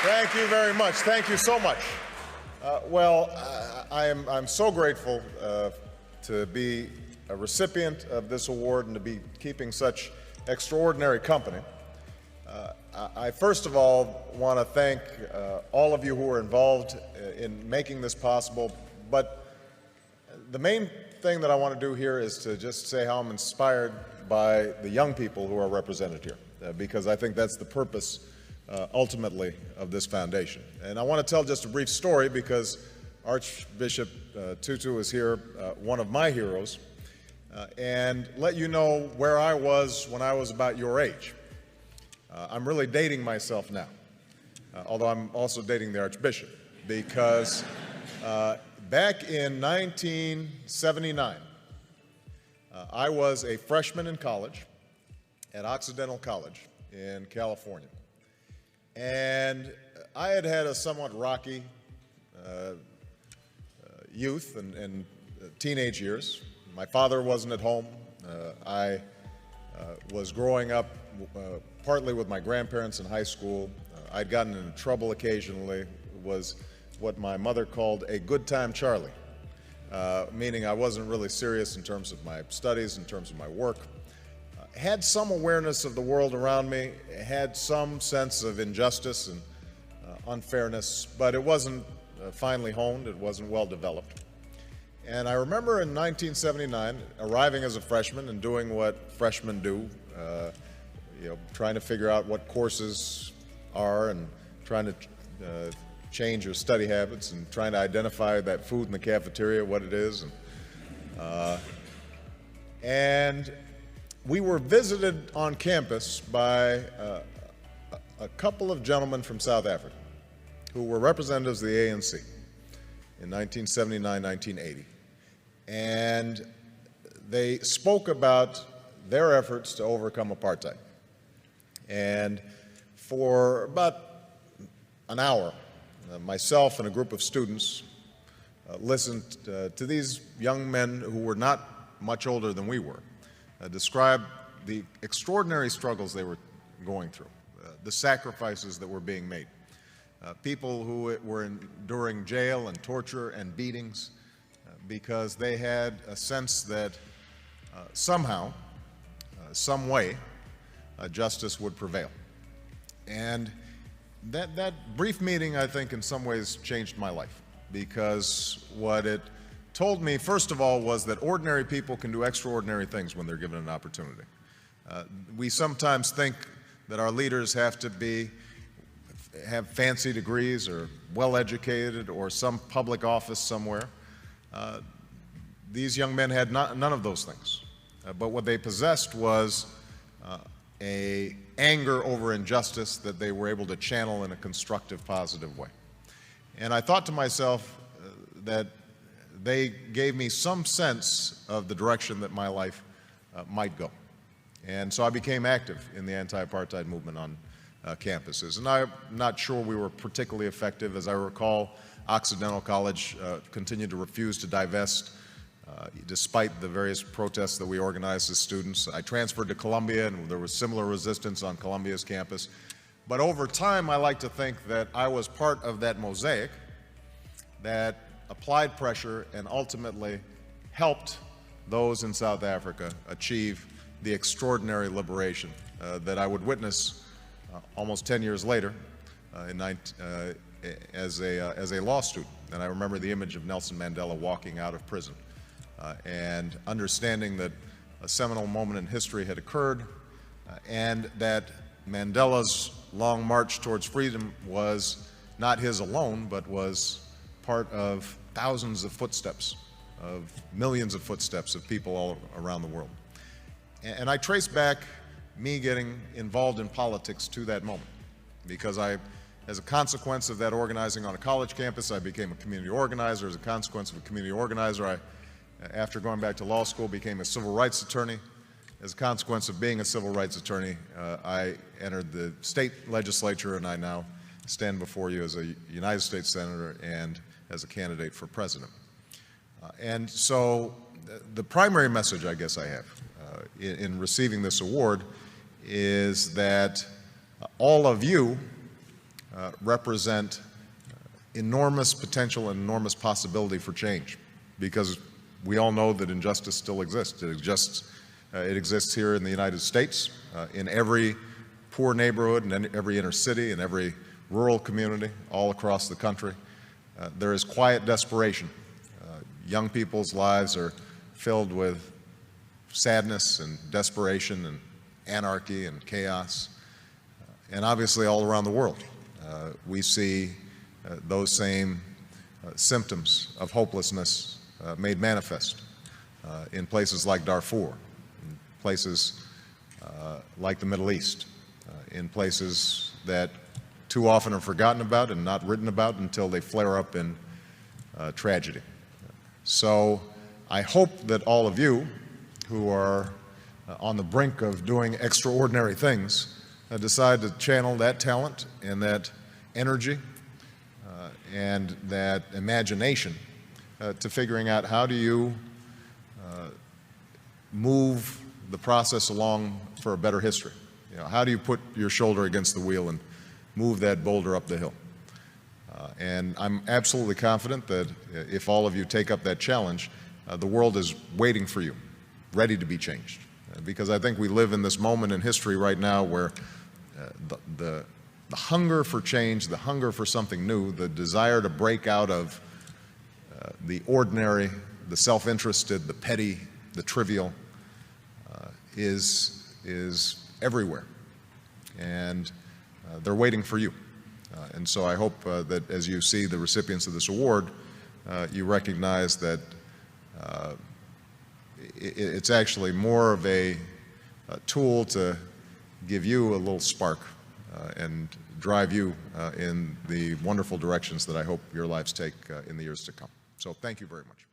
Thank you very much. Thank you so much. I'm so grateful to be a recipient of this award and to be keeping such extraordinary company. I first of all want to thank all of you who are involved in making this possible, but the main thing that I want to do here is to just say how I'm inspired by the young people who are represented here, because I think that's the purpose ultimately of this foundation. And I want to tell just a brief story because Archbishop Tutu is here, one of my heroes, and let you know where I was when I was about your age. I'm really dating myself now, although I'm also dating the Archbishop, because back in 1979, I was a freshman in college at Occidental College in California. And I had had a somewhat rocky youth and teenage years. My father wasn't at home. I was growing up partly with my grandparents in high school. I'd gotten into trouble occasionally, was what my mother called a good time Charlie, meaning I wasn't really serious in terms of my studies, in terms of my work. Had some awareness of the world around me, had some sense of injustice and unfairness, but it wasn't finely honed, it wasn't well developed. And I remember in 1979 arriving as a freshman and doing what freshmen do, trying to figure out what courses are and trying to change your study habits and trying to identify that food in the cafeteria, what it is. And we were visited on campus by a couple of gentlemen from South Africa who were representatives of the ANC in 1979, 1980. And they spoke about their efforts to overcome apartheid. And for about an hour, myself and a group of students listened to these young men who were not much older than we were, describe the extraordinary struggles they were going through, the sacrifices that were being made, people who were enduring jail and torture and beatings because they had a sense that somehow, some way, justice would prevail. And that brief meeting, I think, in some ways changed my life, because what it told me, first of all, was that ordinary people can do extraordinary things when they're given an opportunity. We sometimes think that our leaders have to have fancy degrees or well-educated or some public office somewhere. These young men had none of those things. But what they possessed was an anger over injustice that they were able to channel in a constructive, positive way. And I thought to myself that they gave me some sense of the direction that my life might go. And so I became active in the anti-apartheid movement on campuses. And I'm not sure we were particularly effective. As I recall, Occidental College continued to refuse to divest despite the various protests that we organized as students. I transferred to Columbia, and there was similar resistance on Columbia's campus. But over time, I like to think that I was part of that mosaic that applied pressure and ultimately helped those in South Africa achieve the extraordinary liberation that I would witness almost 10 years later as a law student. And I remember the image of Nelson Mandela walking out of prison and understanding that a seminal moment in history had occurred and that Mandela's long march towards freedom was not his alone, but was part of thousands of footsteps, of millions of footsteps of people all around the world. And I trace back me getting involved in politics to that moment, because as a consequence of that organizing on a college campus, I became a community organizer. As a consequence of a community organizer, after going back to law school, became a civil rights attorney. As a consequence of being a civil rights attorney, I entered the state legislature, and I now stand before you as a United States Senator and as a candidate for president. And so the primary message I guess I have in receiving this award is that all of you represent enormous potential and enormous possibility for change, because we all know that injustice still exists. It exists here in the United States, in every poor neighborhood, and in every inner city, and every rural community, all across the country. There is quiet desperation. Young people's lives are filled with sadness and desperation and anarchy and chaos. And obviously all around the world, we see those same symptoms of hopelessness made manifest in places like Darfur, in places like the Middle East, in places that too often are forgotten about and not written about until they flare up in tragedy. So I hope that all of you who are on the brink of doing extraordinary things decide to channel that talent and that energy and that imagination to figuring out how do you move the process along for a better history. You know, how do you put your shoulder against the wheel and move that boulder up the hill? And I'm absolutely confident that if all of you take up that challenge, the world is waiting for you, ready to be changed. Because I think we live in this moment in history right now where the hunger for change, the hunger for something new, the desire to break out of the ordinary, the self-interested, the petty, the trivial, is everywhere. And they're waiting for you. And so I hope that as you see the recipients of this award, you recognize that it's actually more of a tool to give you a little spark and drive you in the wonderful directions that I hope your lives take in the years to come. So thank you very much.